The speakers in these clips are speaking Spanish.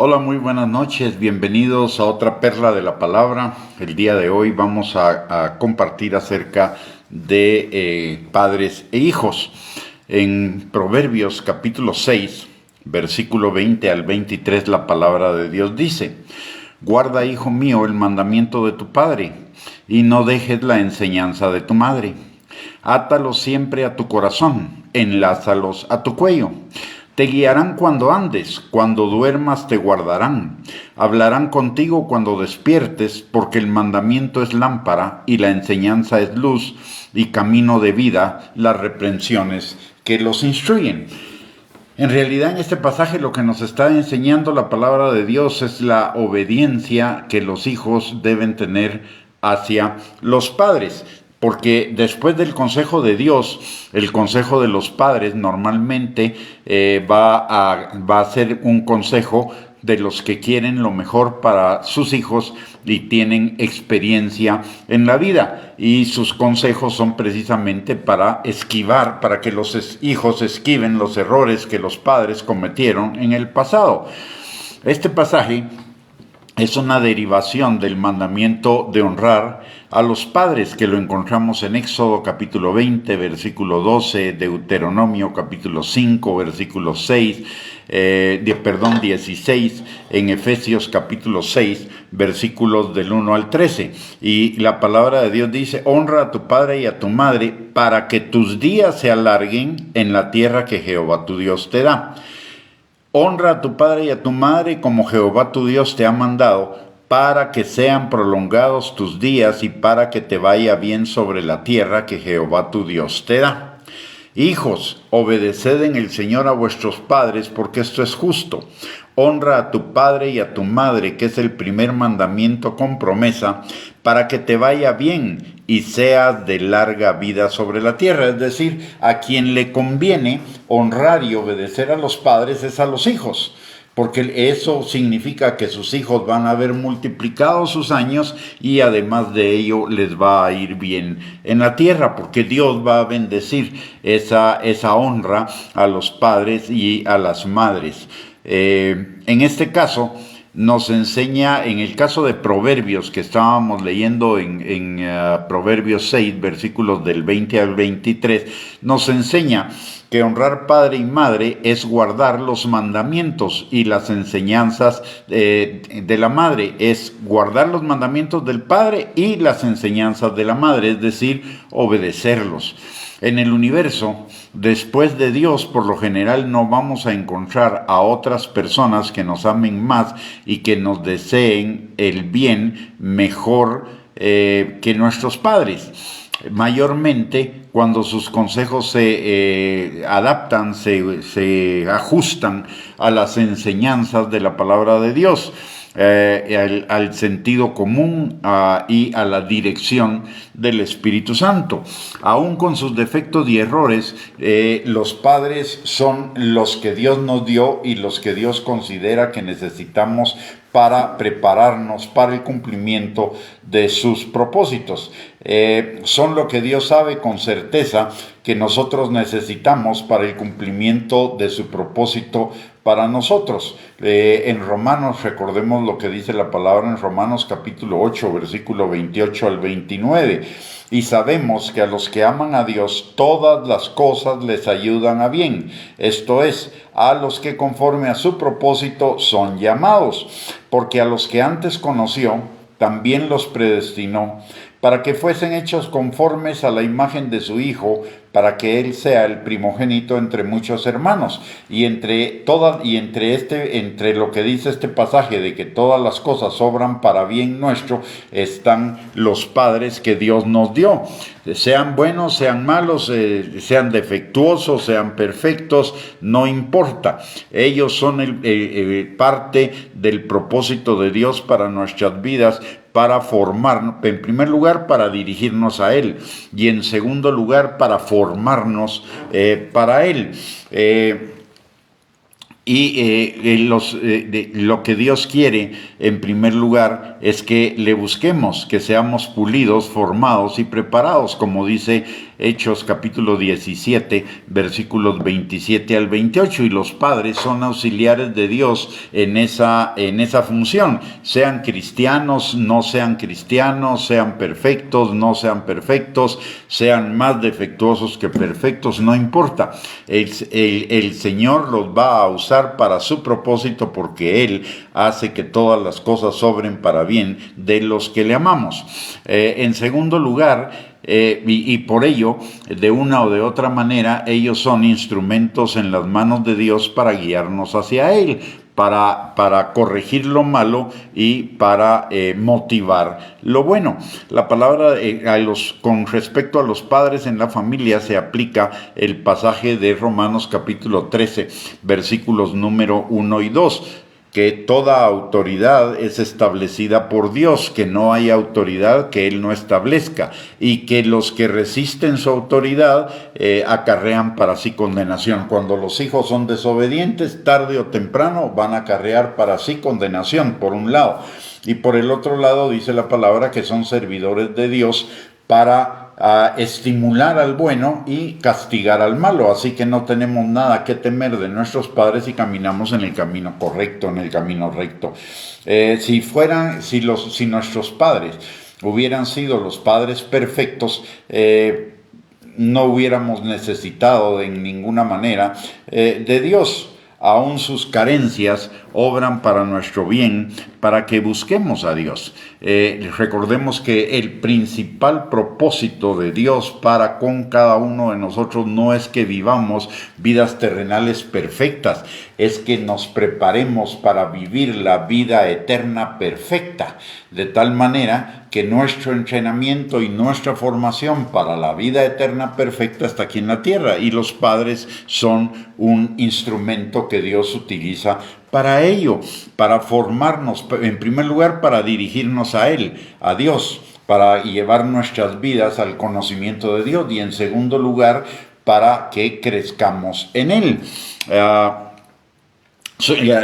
Hola, muy buenas noches, bienvenidos a otra perla de la palabra. El día de hoy vamos a compartir acerca de padres e hijos. En Proverbios capítulo 6, versículo 20 al 23, la palabra de Dios dice: Guarda, hijo mío, el mandamiento de tu padre, y no dejes la enseñanza de tu madre. Átalos siempre a tu corazón, enlázalos a tu cuello. Te guiarán cuando andes, cuando duermas te guardarán. Hablarán contigo cuando despiertes, porque el mandamiento es lámpara y la enseñanza es luz y camino de vida, las reprensiones que los instruyen. En realidad, en este pasaje lo que nos está enseñando la palabra de Dios es la obediencia que los hijos deben tener hacia los padres. Porque después del consejo de Dios, el consejo de los padres normalmente va a ser un consejo de los que quieren lo mejor para sus hijos y tienen experiencia en la vida. Y sus consejos son precisamente para que los hijos esquiven los errores que los padres cometieron en el pasado. Este pasaje es una derivación del mandamiento de honrar a los padres, que lo encontramos en Éxodo capítulo 20, versículo 12, Deuteronomio capítulo 5, versículo 16, en Efesios capítulo 6, versículos del 1 al 13. Y la palabra de Dios dice: honra a tu padre y a tu madre, para que tus días se alarguen en la tierra que Jehová tu Dios te da. Honra a tu padre y a tu madre como Jehová tu Dios te ha mandado, para que sean prolongados tus días y para que te vaya bien sobre la tierra que Jehová tu Dios te da. Hijos, obedeced en el Señor a vuestros padres, porque esto es justo. Honra a tu padre y a tu madre, que es el primer mandamiento con promesa, para que te vaya bien y seas de larga vida sobre la tierra. Es decir, a quien le conviene honrar y obedecer a los padres es a los hijos, porque eso significa que sus hijos van a haber multiplicado sus años y además de ello les va a ir bien en la tierra, porque Dios va a bendecir esa honra a los padres y a las madres. En este caso nos enseña, en el caso de Proverbios que estábamos leyendo en Proverbios 6, versículos del 20 al 23, nos enseña que honrar padre y madre es guardar los mandamientos y las enseñanzas de la madre, es guardar los mandamientos del padre y las enseñanzas de la madre, es decir, obedecerlos. En el universo, después de Dios, por lo general no vamos a encontrar a otras personas que nos amen más y que nos deseen el bien mejor que nuestros padres. Mayormente cuando sus consejos se adaptan, se ajustan a las enseñanzas de la palabra de Dios. Al sentido común y a la dirección del Espíritu Santo. Aún con sus defectos y errores, los padres son los que Dios nos dio y los que Dios considera que necesitamos para prepararnos para el cumplimiento de sus propósitos. Son lo que Dios sabe con certeza que nosotros necesitamos para el cumplimiento de su propósito para nosotros. En Romanos, recordemos lo que dice la palabra en Romanos capítulo 8, versículo 28 al 29. Y sabemos que a los que aman a Dios, todas las cosas les ayudan a bien. Esto es, a los que conforme a su propósito son llamados. Porque a los que antes conoció, también los predestinó, para que fuesen hechos conformes a la imagen de su Hijo, para que Él sea el primogénito entre muchos hermanos. Y entre lo que dice este pasaje de que todas las cosas obran para bien nuestro, están los padres que Dios nos dio. Sean buenos, sean malos, sean defectuosos, sean perfectos, no importa. Ellos son parte del propósito de Dios para nuestras vidas, para formar, en primer lugar, para dirigirnos a Él, y en segundo lugar, para formarnos para Él. Lo que Dios quiere, en primer lugar, es que le busquemos, que seamos pulidos, formados y preparados, como dice Hechos capítulo 17, versículos 27 al 28, y los padres son auxiliares de Dios en esa función, sean cristianos, no sean cristianos, sean perfectos, no sean perfectos, sean más defectuosos que perfectos, no importa. El Señor los va a usar para su propósito, porque Él hace que todas las cosas obren para bien de los que le amamos. En segundo lugar, y por ello, de una o de otra manera, ellos son instrumentos en las manos de Dios para guiarnos hacia Él, para corregir lo malo y para motivar lo bueno. La palabra con respecto a los padres en la familia se aplica el pasaje de Romanos capítulo 13, versículos número 1 y 2. Que toda autoridad es establecida por Dios, que no hay autoridad que Él no establezca, y que los que resisten su autoridad acarrean para sí condenación. Cuando los hijos son desobedientes, tarde o temprano van a acarrear para sí condenación, por un lado. Y por el otro lado dice la palabra que son servidores de Dios para estimular al bueno y castigar al malo. Así que no tenemos nada que temer de nuestros padres si caminamos en el camino correcto, en el camino recto. Si nuestros padres hubieran sido los padres perfectos, no hubiéramos necesitado en ninguna manera de Dios. Aún sus carencias obran para nuestro bien, para que busquemos a Dios. Recordemos que el principal propósito de Dios para con cada uno de nosotros no es que vivamos vidas terrenales perfectas, es que nos preparemos para vivir la vida eterna perfecta, de tal manera que nuestro entrenamiento y nuestra formación para la vida eterna perfecta está aquí en la tierra, y los padres son un instrumento que Dios utiliza para ello, para formarnos, en primer lugar para dirigirnos a Él, a Dios, para llevar nuestras vidas al conocimiento de Dios, y en segundo lugar para que crezcamos en Él.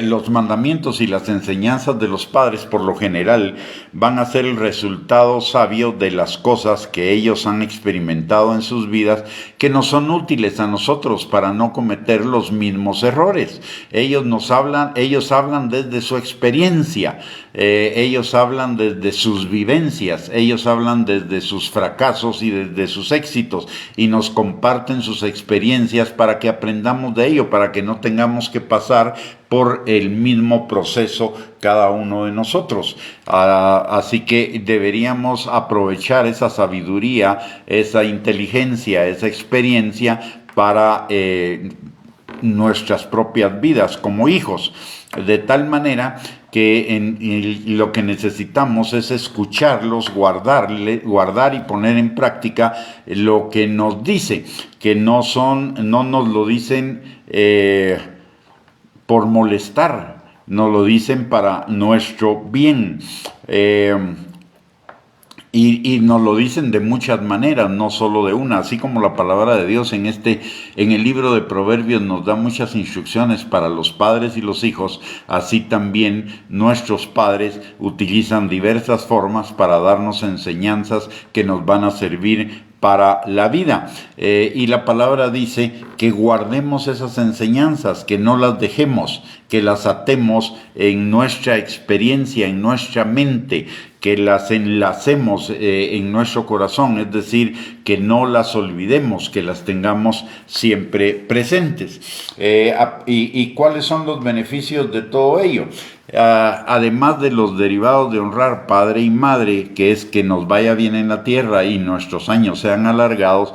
Los mandamientos y las enseñanzas de los padres por lo general van a ser el resultado sabio de las cosas que ellos han experimentado en sus vidas, que nos son útiles a nosotros para no cometer los mismos errores. Ellos hablan desde su experiencia, ellos hablan desde sus vivencias, ellos hablan desde sus fracasos y desde sus éxitos, y nos comparten sus experiencias para que aprendamos de ello, para que no tengamos que pasar por el mismo proceso cada uno de nosotros. Así que deberíamos aprovechar esa sabiduría, esa inteligencia, esa experiencia para nuestras propias vidas como hijos, de tal manera que lo que necesitamos es escucharlos, guardar y poner en práctica lo que nos dice, que no nos lo dicen por molestar, nos lo dicen para nuestro bien. Y nos lo dicen de muchas maneras, no solo de una, así como la palabra de Dios en el libro de Proverbios nos da muchas instrucciones para los padres y los hijos. Así también nuestros padres utilizan diversas formas para darnos enseñanzas que nos van a servir para la vida, y la palabra dice que guardemos esas enseñanzas, que no las dejemos, que las atemos en nuestra experiencia, en nuestra mente, que las enlacemos en nuestro corazón, es decir, que no las olvidemos, que las tengamos siempre presentes. ¿Y cuáles son los beneficios de todo ello? Además de los derivados de honrar padre y madre, que es que nos vaya bien en la tierra y nuestros años sean alargados,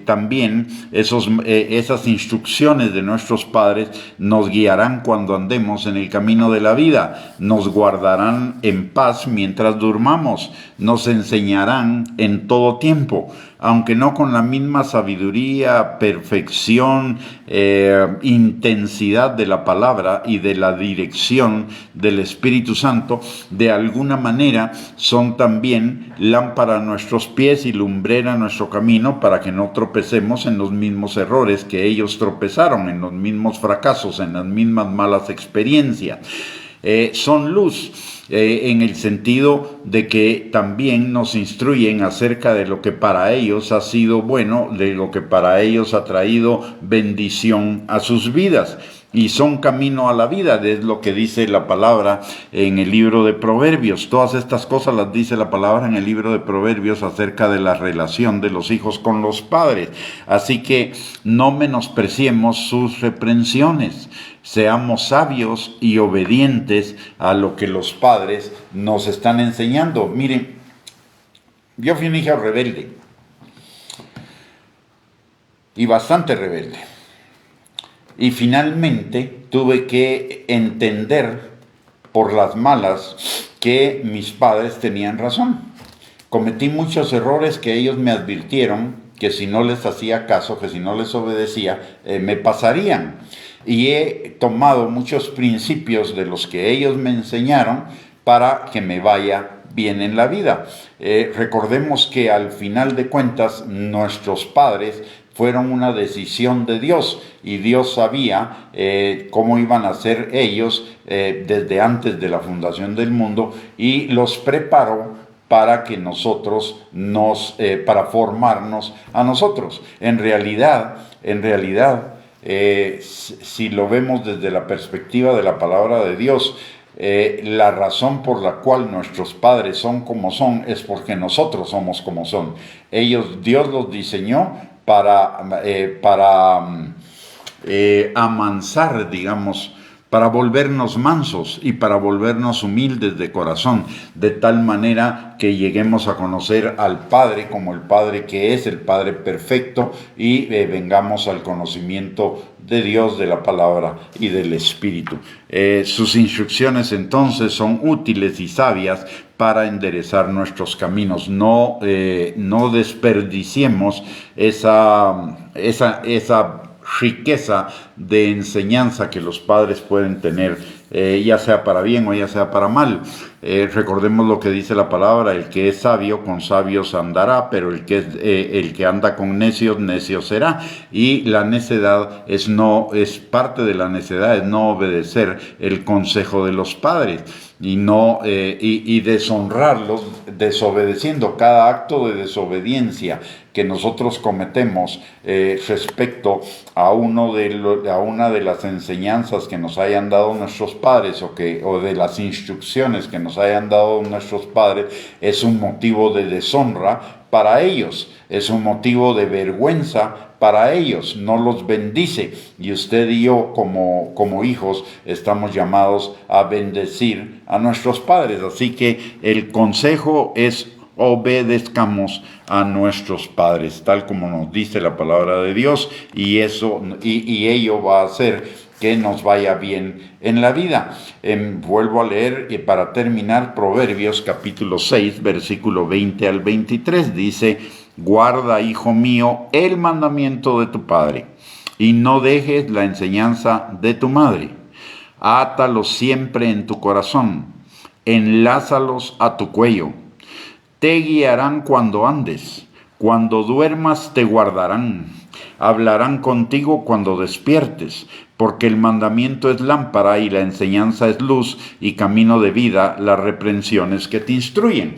también esas instrucciones de nuestros padres nos guiarán cuando andemos en el camino de la vida, nos guardarán en paz mientras durmamos, nos enseñarán en todo tiempo, aunque no con la misma sabiduría, perfección, intensidad de la palabra y de la dirección del Espíritu Santo. De alguna manera son también lámpara a nuestros pies y lumbrera a nuestro camino, para que no tropecemos en los mismos errores que ellos tropezaron, en los mismos fracasos, en las mismas malas experiencias. son luz. En el sentido de que también nos instruyen acerca de lo que para ellos ha sido bueno, de lo que para ellos ha traído bendición a sus vidas. Y son camino a la vida, es lo que dice la palabra en el libro de Proverbios. Todas estas cosas las dice la palabra en el libro de Proverbios acerca de la relación de los hijos con los padres. Así que no menospreciemos sus reprensiones. Seamos sabios y obedientes a lo que los padres nos están enseñando. Miren, yo fui un hijo rebelde y bastante rebelde. Y finalmente tuve que entender por las malas que mis padres tenían razón. Cometí muchos errores que ellos me advirtieron que si no les hacía caso, que si no les obedecía, me pasarían. Y he tomado muchos principios de los que ellos me enseñaron para que me vaya bien en la vida. Recordemos que al final de cuentas nuestros padres fueron una decisión de Dios y Dios sabía cómo iban a ser ellos desde antes de la fundación del mundo y los preparó para que nosotros para formarnos a nosotros. En realidad, si lo vemos desde la perspectiva de la palabra de Dios, la razón por la cual nuestros padres son como son es porque nosotros somos como son. Dios los diseñó para amansar, digamos, para volvernos mansos y para volvernos humildes de corazón, de tal manera que lleguemos a conocer al Padre como el Padre que es, el Padre perfecto, y vengamos al conocimiento de Dios, de la palabra y del Espíritu. Sus instrucciones entonces son útiles y sabias para enderezar nuestros caminos. No desperdiciemos esa riqueza de enseñanza que los padres pueden tener, ya sea para bien o ya sea para mal. Recordemos lo que dice la palabra: el que es sabio con sabios andará, pero el que anda con necios, necio será. Y la necedad es parte de la necedad, es no obedecer el consejo de los padres y deshonrarlos, desobedeciendo. Cada acto de desobediencia que nosotros cometemos respecto a una de las enseñanzas que nos hayan dado nuestros padres o de las instrucciones que nos hayan dado nuestros padres es un motivo de deshonra para ellos, es un motivo de vergüenza para ellos, no los bendice. Y usted y yo como hijos estamos llamados a bendecir a nuestros padres. Así que el consejo es: obedezcamos a nuestros padres, tal como nos dice la palabra de Dios, y ello va a hacer que nos vaya bien en la vida. Vuelvo a leer para terminar Proverbios capítulo 6, versículo 20 al 23. Dice: guarda, hijo mío, el mandamiento de tu padre, y no dejes la enseñanza de tu madre. Átalos siempre en tu corazón, enlázalos a tu cuello. Te guiarán cuando andes, cuando duermas te guardarán, hablarán contigo cuando despiertes, porque el mandamiento es lámpara y la enseñanza es luz, y camino de vida las reprensiones que te instruyen.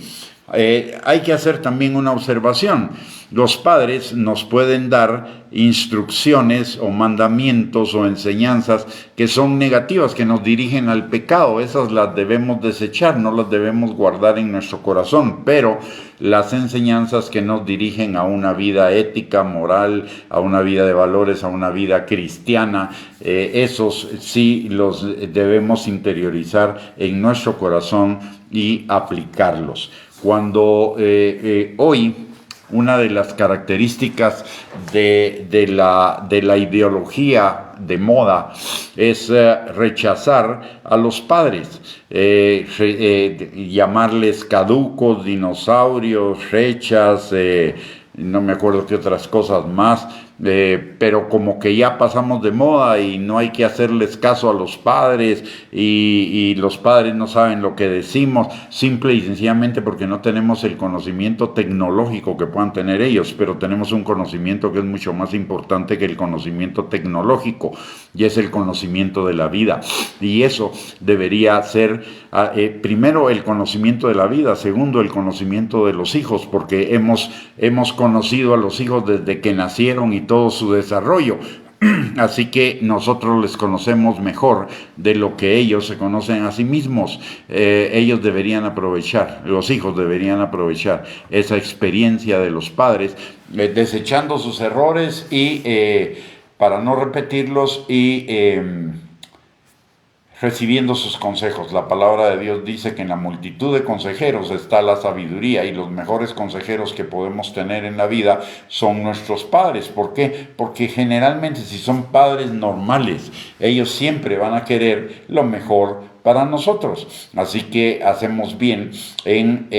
Hay que hacer también una observación. Los padres nos pueden dar instrucciones o mandamientos o enseñanzas que son negativas, que nos dirigen al pecado. Esas las debemos desechar, no las debemos guardar en nuestro corazón, pero las enseñanzas que nos dirigen a una vida ética, moral, a una vida de valores, a una vida cristiana, esos sí los debemos interiorizar en nuestro corazón y aplicarlos. Cuando hoy una de las características de la ideología de moda es rechazar a los padres, llamarles caducos, dinosaurios, rechas, no me acuerdo qué otras cosas más, pero como que ya pasamos de moda y no hay que hacerles caso a los padres y los padres no saben lo que decimos, simple y sencillamente porque no tenemos el conocimiento tecnológico que puedan tener ellos, pero tenemos un conocimiento que es mucho más importante que el conocimiento tecnológico, y es el conocimiento de la vida. Y eso debería ser primero el conocimiento de la vida, segundo el conocimiento de los hijos, porque hemos conocido a los hijos desde que nacieron y todo su desarrollo. Así que nosotros les conocemos mejor de lo que ellos se conocen a sí mismos. Ellos deberían aprovechar, los hijos deberían aprovechar esa experiencia de los padres, desechando sus errores y para no repetirlos y recibiendo sus consejos. La palabra de Dios dice que en la multitud de consejeros está la sabiduría, y los mejores consejeros que podemos tener en la vida son nuestros padres. ¿Por qué? Porque generalmente, si son padres normales, ellos siempre van a querer lo mejor para nosotros. Así que hacemos bien en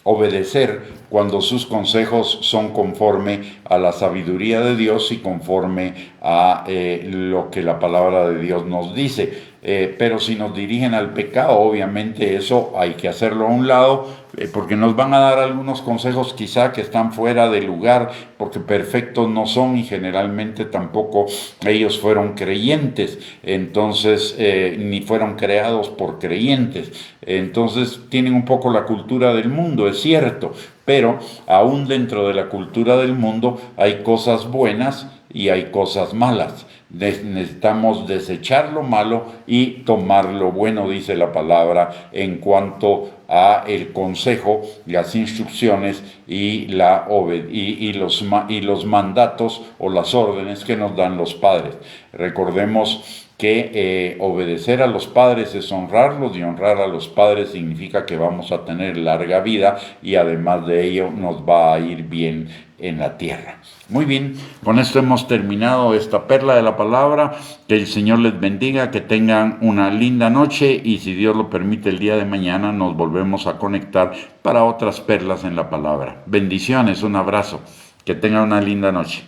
obedecer cuando sus consejos son conforme a la sabiduría de Dios y conforme a lo que la palabra de Dios nos dice. Pero si nos dirigen al pecado, obviamente eso hay que hacerlo a un lado, porque nos van a dar algunos consejos quizá que están fuera de lugar, porque perfectos no son y generalmente tampoco ellos fueron creyentes, entonces ni fueron creados por creyentes. Entonces tienen un poco la cultura del mundo, es cierto, pero aún dentro de la cultura del mundo hay cosas buenas y hay cosas malas. Necesitamos desechar lo malo y tomar lo bueno, dice la palabra, en cuanto a el consejo, las instrucciones y los mandatos o las órdenes que nos dan los padres. Recordemos que obedecer a los padres es honrarlos, y honrar a los padres significa que vamos a tener larga vida, y además de ello nos va a ir bien en la tierra. Muy bien, con esto hemos terminado esta perla de la palabra. Que el Señor les bendiga, que tengan una linda noche, y si Dios lo permite, el día de mañana nos volvemos a conectar para otras perlas en la palabra. Bendiciones, un abrazo, que tengan una linda noche.